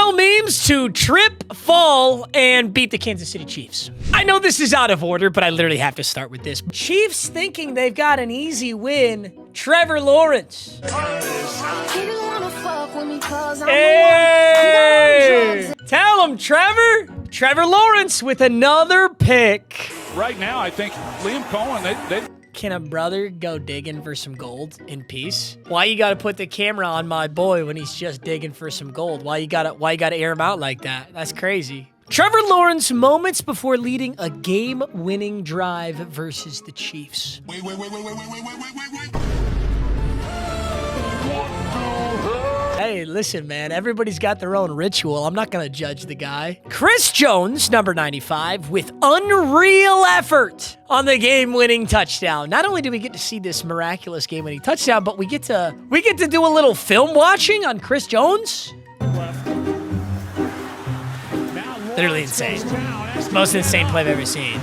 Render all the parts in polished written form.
Tell memes to trip, fall, and beat the Kansas City Chiefs. I know this is out of order, but I literally have to start with this. Chiefs thinking they've got an easy win. Trevor Lawrence. Hey! Tell him, Trevor. Trevor Lawrence with another pick. Right now, I think Liam Cohen, they Can a brother go digging for some gold in peace? Why you gotta put the camera on my boy when he's just digging for some gold? Why you gotta air him out like that? That's crazy. Trevor Lawrence moments before leading a game-winning drive versus the Chiefs. Wait. Hey, listen, man. Everybody's got their own ritual. I'm not going to judge the guy. Chris Jones, number 95, with unreal effort on the game-winning touchdown. Not only do we get to see this miraculous game-winning touchdown, but we get to do a little film watching on Chris Jones. Literally insane. It's the most insane play I've ever seen.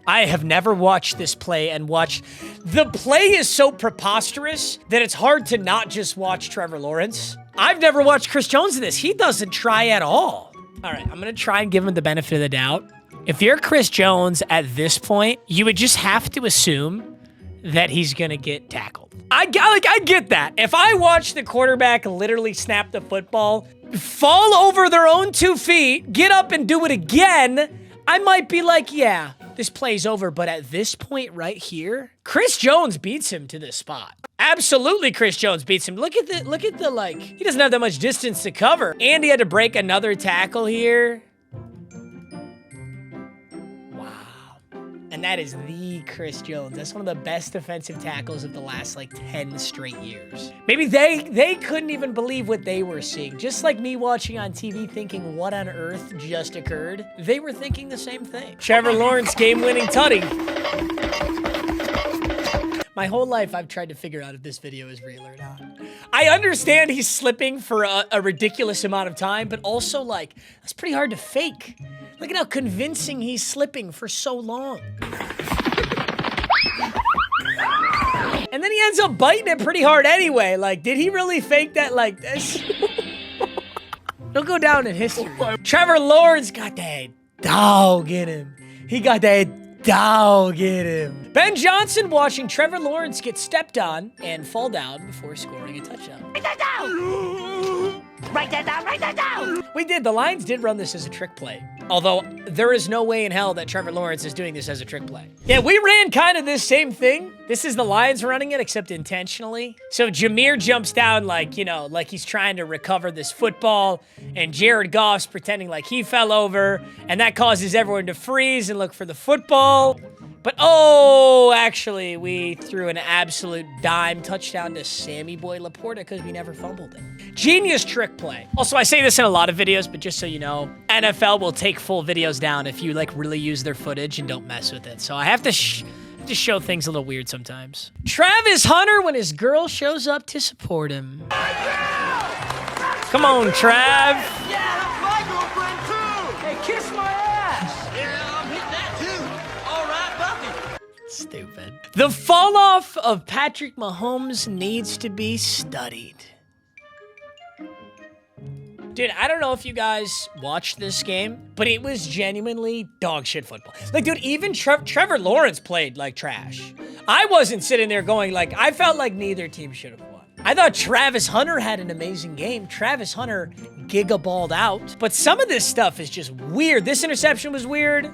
I have never watched this play and watched... The play is so preposterous that it's hard to not just watch Trevor Lawrence. I've never watched Chris Jones in this. He doesn't try at all. All right, I'm going to try and give him the benefit of the doubt. If you're Chris Jones at this point, you would just have to assume that he's going to get tackled. I get that. If I watch the quarterback literally snap the football, fall over their own 2 feet, get up and do it again, I might be like, yeah, this play's over. But at this point right here, Chris Jones beats him to this spot. Absolutely, Chris Jones beats him. Look at the like, he doesn't have that much distance to cover. And he had to break another tackle here. And that is the Chris Jones. That's one of the best defensive tackles of the last, like, 10 straight years. Maybe they couldn't even believe what they were seeing. Just like me watching on TV thinking, what on earth just occurred? They were thinking the same thing. Trevor Lawrence game-winning tutty. My whole life, I've tried to figure out if this video is real or not. I understand he's slipping for a ridiculous amount of time, but also, like, that's pretty hard to fake. Look at how convincing he's slipping for so long. And then he ends up biting it pretty hard anyway. Like, did he really fake that like this? He'll go down in history. Trevor Lawrence got that dog in him. He got that dog in him. Ben Johnson watching Trevor Lawrence get stepped on and fall down before scoring a touchdown. Write that down! Write that down, write that down! We did. The Lions did run this as a trick play. Although, there is no way in hell that Trevor Lawrence is doing this as a trick play. Yeah, we ran kind of this same thing. This is the Lions running it, except intentionally. So Jameer jumps down like, you know, like he's trying to recover this football, and Jared Goff's pretending like he fell over, and that causes everyone to freeze and look for the football. But, oh, actually, we threw an absolute dime touchdown to Sammy Boy Laporta because we never fumbled it. Genius trick play. Also, I say this in a lot of videos, but just so you know, NFL will take full videos down if you, like, really use their footage and don't mess with it. So I have to just show things a little weird sometimes. Travis Hunter when his girl shows up to support him. Come on, Trav. Yeah, that's my girlfriend too. Hey, kiss my ass. Yeah, I'm hitting that too. All right, Buffy. Stupid. The fall off of Patrick Mahomes needs to be studied. Dude, I don't know if you guys watched this game, but it was genuinely dog shit football. Like, dude, even Trevor Lawrence played like trash. I wasn't sitting there going like, I felt like neither team should have won. I thought Travis Hunter had an amazing game. Travis Hunter gigaballed out. But some of this stuff is just weird. This interception was weird.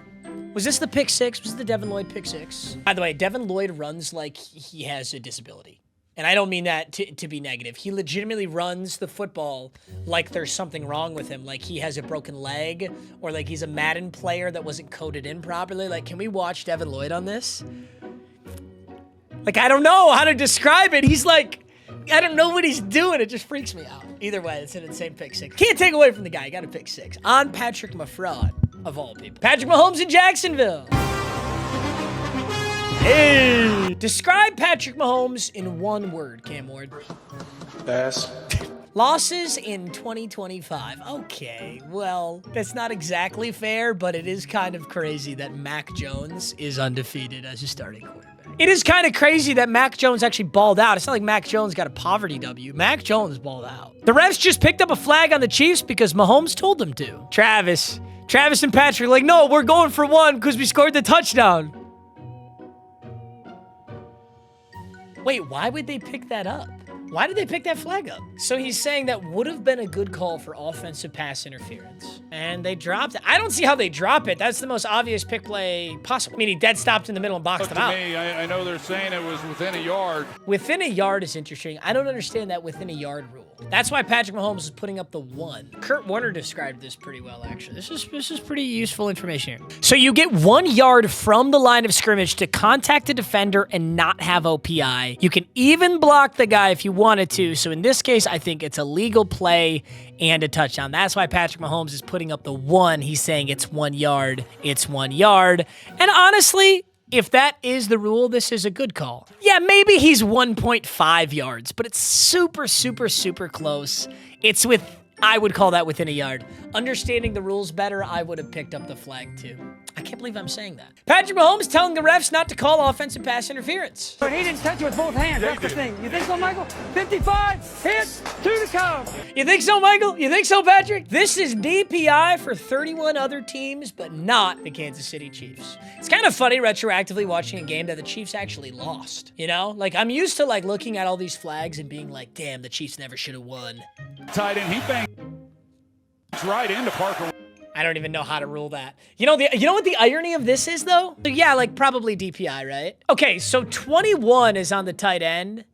Was this the pick six? Was it the Devin Lloyd pick six? By the way, Devin Lloyd runs like he has a disability. And I don't mean that to be negative. He legitimately runs the football like there's something wrong with him. Like he has a broken leg or like he's a Madden player that wasn't coded in properly. Like, can we watch Devin Lloyd on this? Like, I don't know how to describe it. He's like, I don't know what he's doing. It just freaks me out. Either way, it's an insane pick six. Can't take away from the guy. Got a pick six on Patrick Mahomes, of all people. Patrick Mahomes in Jacksonville. Hey! Describe Patrick Mahomes in one word, Cam Ward. Pass. Losses in 2025. Okay, well, that's not exactly fair, but it is kind of crazy that Mac Jones is undefeated as a starting quarterback. It is kind of crazy that Mac Jones actually balled out. It's not like Mac Jones got a poverty W. Mac Jones balled out. The refs just picked up a flag on the Chiefs because Mahomes told them to. Travis and Patrick like, no, we're going for one because we scored the touchdown. Wait, why would they pick that up? Why did they pick that flag up? So he's saying that would have been a good call for offensive pass interference. And they dropped it. I don't see how they drop it. That's the most obvious pick play possible. I mean, he dead stopped in the middle and boxed him out. To me, I know they're saying it was within a yard. Within a yard is interesting. I don't understand that within a yard rule. That's why Patrick Mahomes is putting up the 1. Kurt Warner described this pretty well, actually. This is pretty useful information here. So you get 1 yard from the line of scrimmage to contact a defender and not have OPI. You can even block the guy if you wanted to. So in this case, I think it's a legal play and a touchdown. That's why Patrick Mahomes is putting up the 1. He's saying it's 1 yard. It's 1 yard. And honestly, if that is the rule, this is a good call. Yeah, maybe he's 1.5 yards, but it's super, super, super close. It's I would call that within a yard. Understanding the rules better, I would have picked up the flag too. I can't believe I'm saying that. Patrick Mahomes telling the refs not to call offensive pass interference. But he didn't touch it with both hands. That's the thing. You think so, Michael? 55, hit, 2 to come. You think so, Michael? You think so, Patrick? This is DPI for 31 other teams, but not the Kansas City Chiefs. It's kind of funny retroactively watching a game that the Chiefs actually lost. You know? Like, I'm used to, like, looking at all these flags and being like, damn, the Chiefs never should have won. Tight end, he banged right into Parker. I don't even know how to rule that. You know what the irony of this is, though? Yeah, like, probably DPI, right? Okay, so 21 is on the tight end,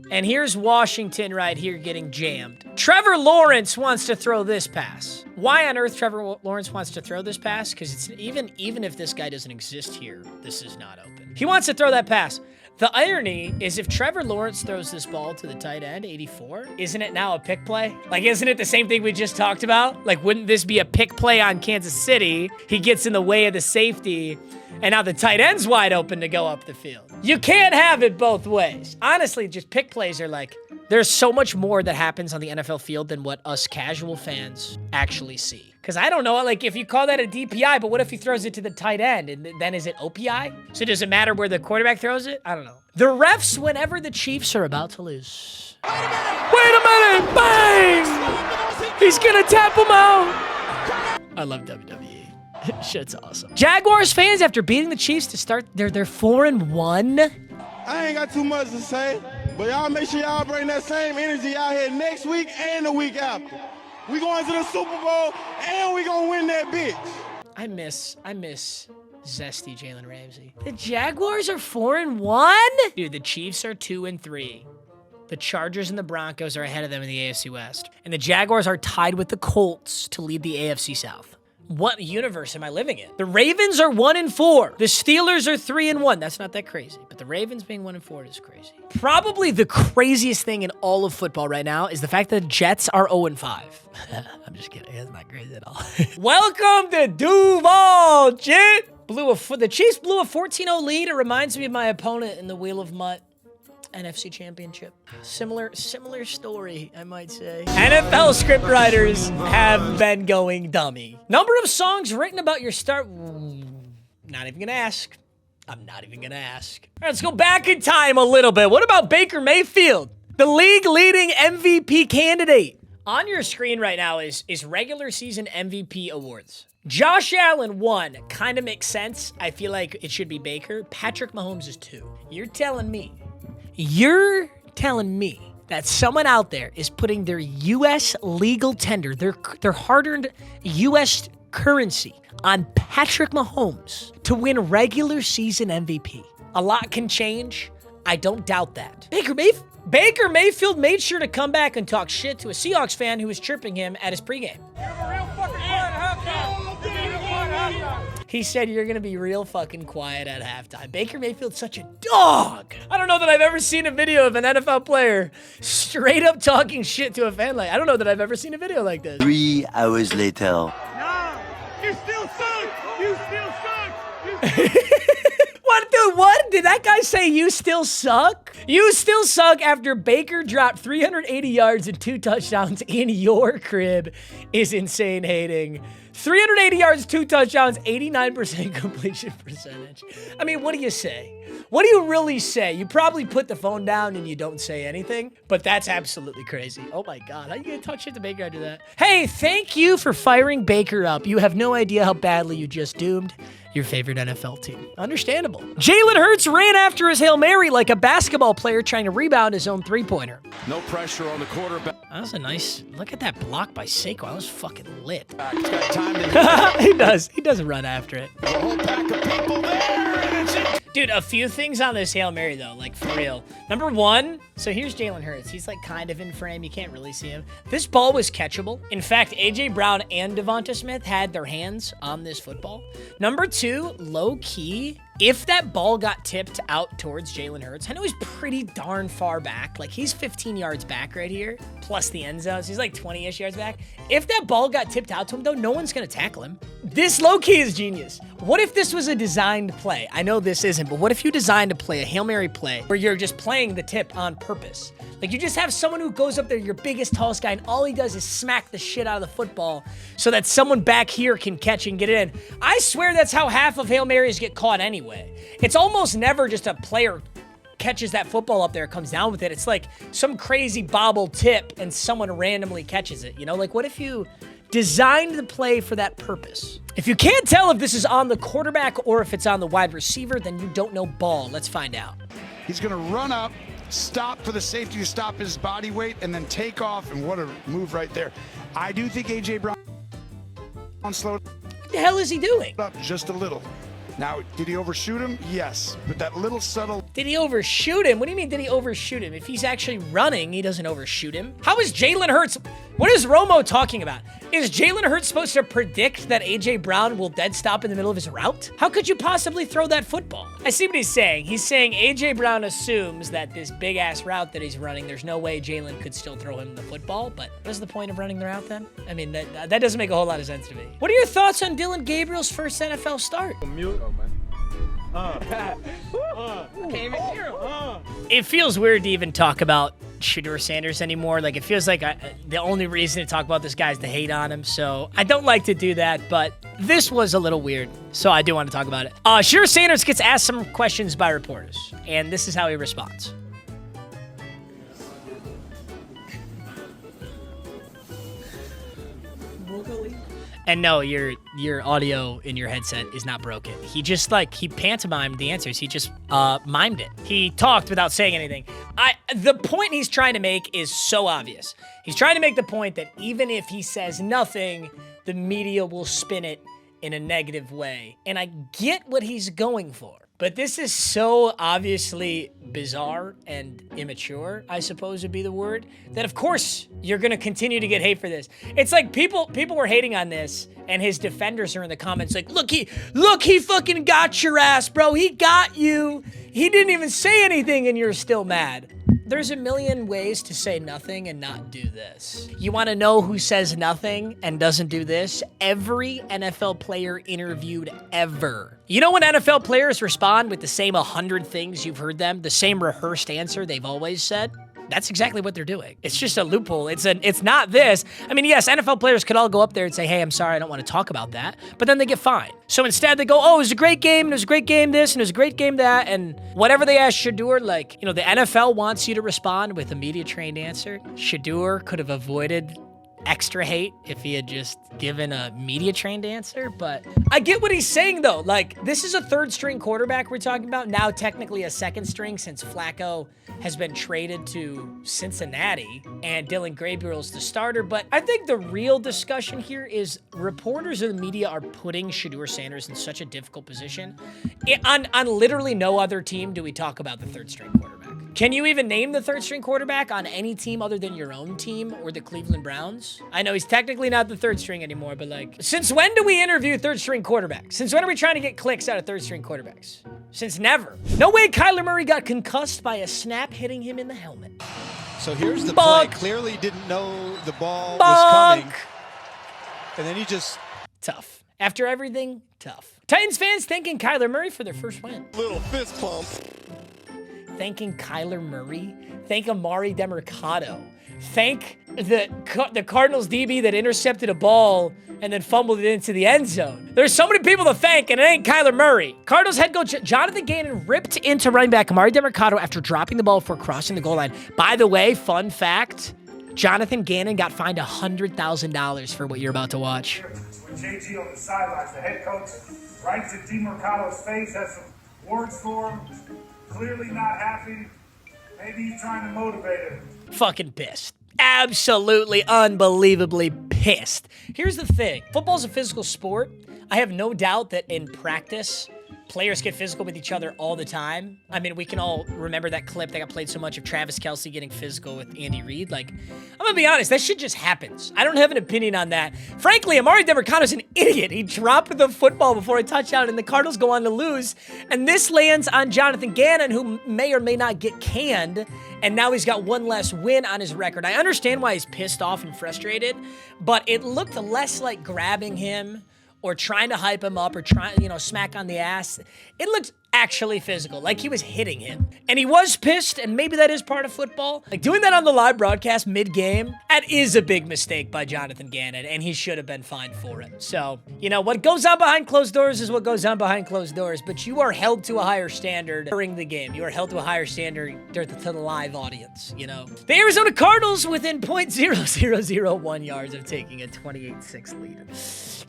and here's Washington right here getting jammed. Trevor Lawrence wants to throw this pass. Why on earth Trevor Lawrence wants to throw this pass? Because it's even if this guy doesn't exist here, this is not open. He wants to throw that pass. The irony is if Trevor Lawrence throws this ball to the tight end, 84, isn't it now a pick play? Like, isn't it the same thing we just talked about? Like, wouldn't this be a pick play on Kansas City? He gets in the way of the safety, and now the tight end's wide open to go up the field. You can't have it both ways. Honestly, just pick plays are like, there's so much more that happens on the NFL field than what us casual fans actually see. Because I don't know, like, if you call that a DPI, but what if he throws it to the tight end? And then is it OPI? So does it matter where the quarterback throws it? I don't know. The refs, whenever the Chiefs are about to lose. Wait a minute! Bang! He's gonna tap him out. I love WWE. Shit's awesome. Jaguars fans, after beating the Chiefs to start, they're 4-1. I ain't got too much to say, but y'all make sure y'all bring that same energy out here next week and the week after. We going to the Super Bowl, and we gonna win that bitch. I miss zesty Jalen Ramsey. The Jaguars are 4-1? Dude, the Chiefs are 2-3. The Chargers and the Broncos are ahead of them in the AFC West. And the Jaguars are tied with the Colts to lead the AFC South. What universe am I living in? The Ravens are 1-4. The Steelers are 3-1. That's not that crazy, but the Ravens being 1-4 is crazy. Probably the craziest thing in all of football right now is the fact that the Jets are 0-5. I'm just kidding. That's not crazy at all. Welcome to Duval, Jet. The Chiefs blew a 14-0 lead. It reminds me of my opponent in the Wheel of Mutt NFC Championship. Similar story, I might say. NFL scriptwriters have been going dummy. Number of songs written about your start. Not even gonna ask. I'm not even gonna ask. All right, let's go back in time a little bit. What about Baker Mayfield, the league-leading MVP candidate? On your screen right now is regular season MVP awards. Josh Allen 1, kind of makes sense. I feel like it should be Baker. Patrick Mahomes is 2. You're telling me that someone out there is putting their U.S. legal tender, their hard-earned U.S. currency on Patrick Mahomes to win regular season MVP. A lot can change. I don't doubt that. Baker Mayfield made sure to come back and talk shit to a Seahawks fan who was chirping him at his pregame. He said, you're going to be real fucking quiet at halftime. Baker Mayfield's such a dog. I don't know that I've ever seen a video of an NFL player straight up talking shit to a fan. I don't know that I've ever seen a video like this. 3 hours later. No, you still suck. You still suck. What, dude? What? Did that guy say you still suck? You still suck after Baker dropped 380 yards and 2 touchdowns in your crib is insane hating. 380 yards, 2 touchdowns, 89% completion percentage. I mean, what do you say? What do you really say? You probably put the phone down and you don't say anything, but that's absolutely crazy. Oh my God, how you gonna talk shit to Baker after that? Hey, thank you for firing Baker up. You have no idea how badly you just doomed your favorite NFL team. Understandable. Jalen Hurts ran after his Hail Mary like a basketball player trying to rebound his own three-pointer. No pressure on the quarterback. That was a nice, look at that block by Saquon. That was fucking lit. He's got time to He does run after it. a whole pack of people there, and it's in. Dude, a few things on this Hail Mary, though, like, for real. Number one, so here's Jalen Hurts. He's, like, kind of in frame. You can't really see him. This ball was catchable. In fact, A.J. Brown and Devonta Smith had their hands on this football. Number two, low-key, if that ball got tipped out towards Jalen Hurts, I know he's pretty darn far back. Like, he's 15 yards back right here, plus the end zone. So he's, like, 20-ish yards back. If that ball got tipped out to him, though, no one's going to tackle him. This low-key is genius. What if this was a designed play? I know this isn't, but what if you designed a play, a Hail Mary play, where you're just playing the tip on purpose? Like, you just have someone who goes up there, your biggest, tallest guy, and all he does is smack the shit out of the football so that someone back here can catch and get it in. I swear that's how half of Hail Marys get caught anyway. It's almost never just a player catches that football up there, comes down with it. It's like some crazy bobble tip and someone randomly catches it. You know, like what if you designed the play for that purpose? If you can't tell if this is on the quarterback or if it's on the wide receiver, then you don't know ball. Let's find out. He's going to run up, stop for the safety to stop his body weight, and then take off, and what a move right there. I do think A.J. Brown slowed What the hell is he doing? up just a little. Now, did he overshoot him? Yes, but that little subtle... Did he overshoot him? What do you mean, did he overshoot him? If he's actually running, he doesn't overshoot him. How is Jalen Hurts... What is Romo talking about? Is Jalen Hurts supposed to predict that A.J. Brown will dead stop in the middle of his route? How could you possibly throw that football? I see what he's saying. He's saying A.J. Brown assumes that this big-ass route that he's running, there's no way Jalen could still throw him the football, but what is the point of running the route then? I mean, that doesn't make a whole lot of sense to me. What are your thoughts on Dylan Gabriel's first NFL start? It feels weird to even talk about Shedeur Sanders anymore. Like, it feels like the only reason to talk about this guy is to hate on him. So I don't like to do that, but this was a little weird. So I do want to talk about it. Shedeur Sanders gets asked some questions by reporters, and this is how he responds. And no, your audio in your headset is not broken. He just he pantomimed the answers. He just mimed it. He talked without saying anything. The point he's trying to make is so obvious. He's trying to make the point that even if he says nothing, the media will spin it in a negative way. And I get what he's going for. But this is so obviously bizarre and immature, I suppose would be the word, that of course you're gonna continue to get hate for this. It's like people were hating on this, and his defenders are in the comments like, look, he fucking got your ass, bro. He got you. He didn't even say anything and you're still mad. There's a million ways to say nothing and not do this. You want to know who says nothing and doesn't do this? Every NFL player interviewed ever. You know when NFL players respond with the same 100 things you've heard them, the same rehearsed answer they've always said? That's exactly what they're doing. It's just a loophole. It's not this. I mean, yes, NFL players could all go up there and say, hey, I'm sorry, I don't want to talk about that. But then they get fined. So instead they go, oh, it was a great game, and it was a great game this, and it was a great game that, and whatever they ask Shedeur, the NFL wants you to respond with a media-trained answer. Shedeur could have avoided extra hate if he had just given a media-trained answer, but I get what he's saying, though. This is a third-string quarterback we're talking about, now technically a second-string since Flacco has been traded to Cincinnati, and Dylan Gabriel's the starter, but I think the real discussion here is reporters and the media are putting Shedeur Sanders in such a difficult position. On literally no other team do we talk about the third-string quarterback. Can you even name the third-string quarterback on any team other than your own team or the Cleveland Browns? I know he's technically not the third string anymore, but since when do we interview third-string quarterbacks? Since when are we trying to get clicks out of third-string quarterbacks? Since never. No way Kyler Murray got concussed by a snap hitting him in the helmet. So here's the Bonk. play. Clearly didn't know the ball Bonk. was coming. And then he just... Tough. After everything, tough. Titans fans thanking Kyler Murray for their first win. Little fist pump. Thanking Kyler Murray. Thank Amari DeMercado. Thank the Cardinals DB that intercepted a ball and then fumbled it into the end zone. There's so many people to thank, and it ain't Kyler Murray. Cardinals head coach Jonathan Gannon ripped into running back Amari DeMercado after dropping the ball before crossing the goal line. By the way, fun fact, Jonathan Gannon got fined $100,000 for what you're about to watch. With JG on the sidelines, the head coach right to DeMercado's face, has some words for him. Clearly not happy. Maybe he's trying to motivate him. Fucking pissed. Absolutely, unbelievably pissed. Here's the thing. Football's a physical sport. I have no doubt that in practice, players get physical with each other all the time. I mean, we can all remember that clip that got played so much of Travis Kelce getting physical with Andy Reid. Like, I'm gonna be honest, that shit just happens. I don't have an opinion on that. Frankly, Amari DeMercado's an idiot. He dropped the football before a touchdown, and the Cardinals go on to lose. And this lands on Jonathan Gannon, who may or may not get canned, and now he's got one less win on his record. I understand why he's pissed off and frustrated, but it looked less like grabbing him or trying to hype him up or trying, smack on the ass. It looked actually physical, like he was hitting him. And he was pissed, and maybe that is part of football. Like, doing that on the live broadcast mid-game, that is a big mistake by Jonathan Gannon, and he should have been fined for it. So, what goes on behind closed doors is what goes on behind closed doors, but you are held to a higher standard during the game. You are held to a higher standard to the live audience, The Arizona Cardinals within .0001 yards of taking a 28-6 lead.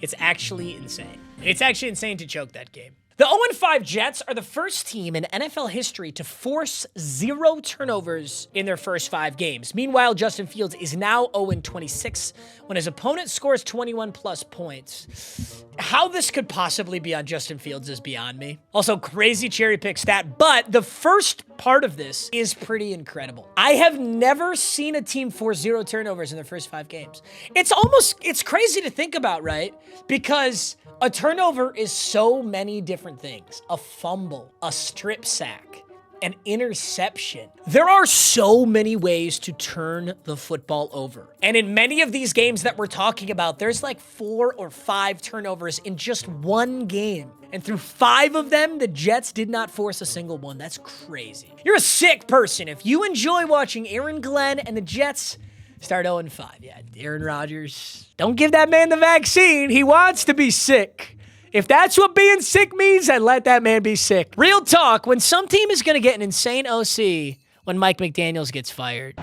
It's actually insane. It's actually insane to choke that game. The 0-5 Jets are the first team in NFL history to force 0 turnovers in their first 5 games. Meanwhile, Justin Fields is now 0-26 when his opponent scores 21+ points. How this could possibly be on Justin Fields is beyond me. Also, crazy cherry pick stat, but the first part of this is pretty incredible. I have never seen a team force 0 turnovers in their first 5 games. It's crazy to think about, right? Because a turnover is so many different things. A fumble, a strip sack, an interception. There are so many ways to turn the football over. And in many of these games that we're talking about, there's like 4 or 5 turnovers in just one game. And through 5 of them, the Jets did not force a single one. That's crazy. You're a sick person if you enjoy watching Aaron Glenn and the Jets start 0-5. Yeah, Aaron Rodgers. Don't give that man the vaccine. He wants to be sick. If that's what being sick means, then let that man be sick. Real talk, when some team is going to get an insane OC when Mike McDaniels gets fired.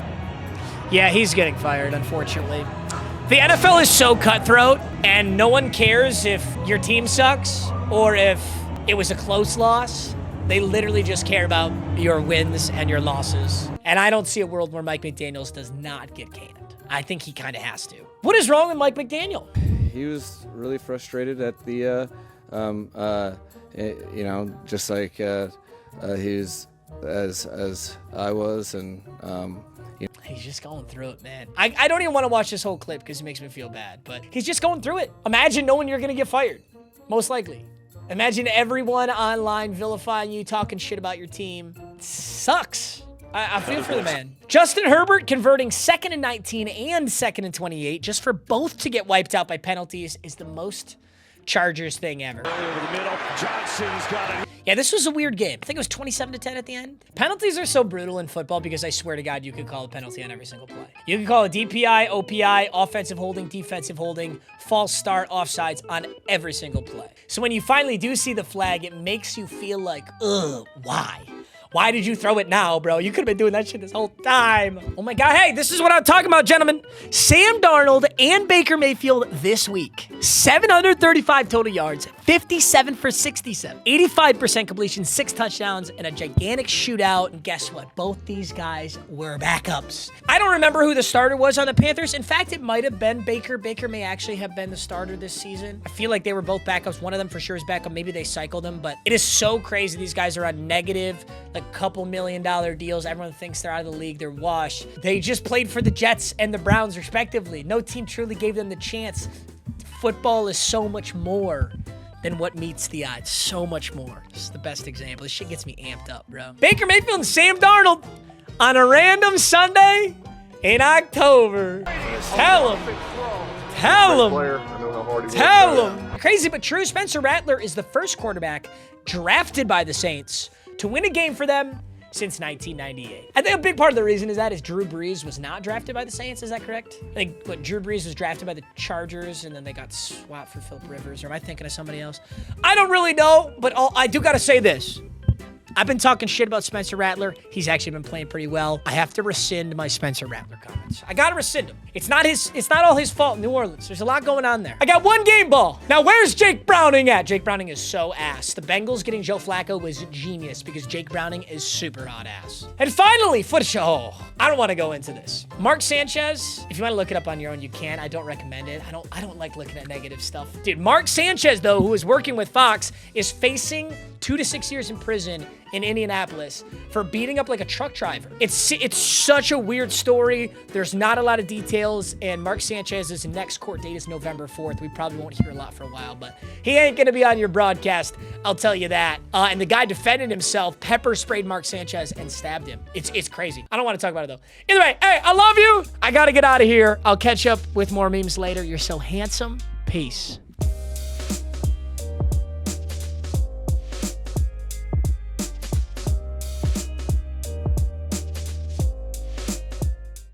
Yeah, he's getting fired, unfortunately. The NFL is so cutthroat, and no one cares if your team sucks or if it was a close loss. They literally just care about your wins and your losses. And I don't see a world where Mike McDaniels does not get canned. I think he kind of has to. What is wrong with Mike McDaniel? He was really frustrated at the, just like he's as I was, and He's just going through it, man. I don't even want to watch this whole clip because it makes me feel bad, but he's just going through it. Imagine knowing you're going to get fired, most likely. Imagine everyone online vilifying you, talking shit about your team. It sucks. I feel for the man. Justin Herbert converting 2nd and 19 and 2nd and 28 just for both to get wiped out by penalties is the most Chargers thing ever. Over the middle, Johnson's got it. Yeah, this was a weird game. I think it was 27-10 at the end. Penalties are so brutal in football because I swear to God, you could call a penalty on every single play. You can call a DPI, OPI, offensive holding, defensive holding, false start, offsides on every single play. So when you finally do see the flag, it makes you feel like, ugh, why? Why did you throw it now, bro? You could have been doing that shit this whole time. Oh my God, hey, this is what I'm talking about, gentlemen. Sam Darnold and Baker Mayfield this week. 735 total yards, 57 for 67, 85% completion, 6 touchdowns, and a gigantic shootout. And guess what? Both these guys were backups. I don't remember who the starter was on the Panthers. In fact, it might have been Baker. Baker may actually have been the starter this season. I feel like they were both backups. One of them for sure is backup. Maybe they cycled him, but it is so crazy. These guys are on negative, like, couple $1 million deals. Everyone thinks they're out of the league. They're washed. They just played for the Jets and the Browns, respectively. No team truly gave them the chance. Football is so much more than what meets the eye. It's so much more. This is the best example. This shit gets me amped up, bro. Baker Mayfield and Sam Darnold on a random Sunday in October. Tell Great him. player. I know how hard he works. Tell him. Crazy but true, Spencer Rattler is the first quarterback drafted by the Saints to win a game for them since 1998. I think a big part of the reason is Drew Brees was not drafted by the Saints. Is that correct? I think Drew Brees was drafted by the Chargers and then they got swapped for Philip Rivers. Or am I thinking of somebody else? I don't really know, but I do got to say this. I've been talking shit about Spencer Rattler. He's actually been playing pretty well. I have to rescind my Spencer Rattler comments. I gotta rescind them. It's not all his fault in New Orleans. There's a lot going on there. I got one game ball. Now where's Jake Browning at? Jake Browning is so ass. The Bengals getting Joe Flacco was genius because Jake Browning is super hot ass. And finally, I don't want to go into this. Mark Sanchez, if you want to look it up on your own, you can. I don't recommend it. I don't like looking at negative stuff. Dude, Mark Sanchez, though, who is working with Fox, is facing 2 to 6 years in prison in Indianapolis for beating up like a truck driver. It's such a weird story. There's not a lot of details, and Mark Sanchez's next court date is November 4th. We probably won't hear a lot for a while, but he ain't gonna be on your broadcast, I'll tell you that. And the guy defended himself, pepper sprayed Mark Sanchez and stabbed him. It's crazy. I don't want to talk about it though. Either way, hey, I love you. I gotta get out of here. I'll catch up with more memes later. You're so handsome. Peace.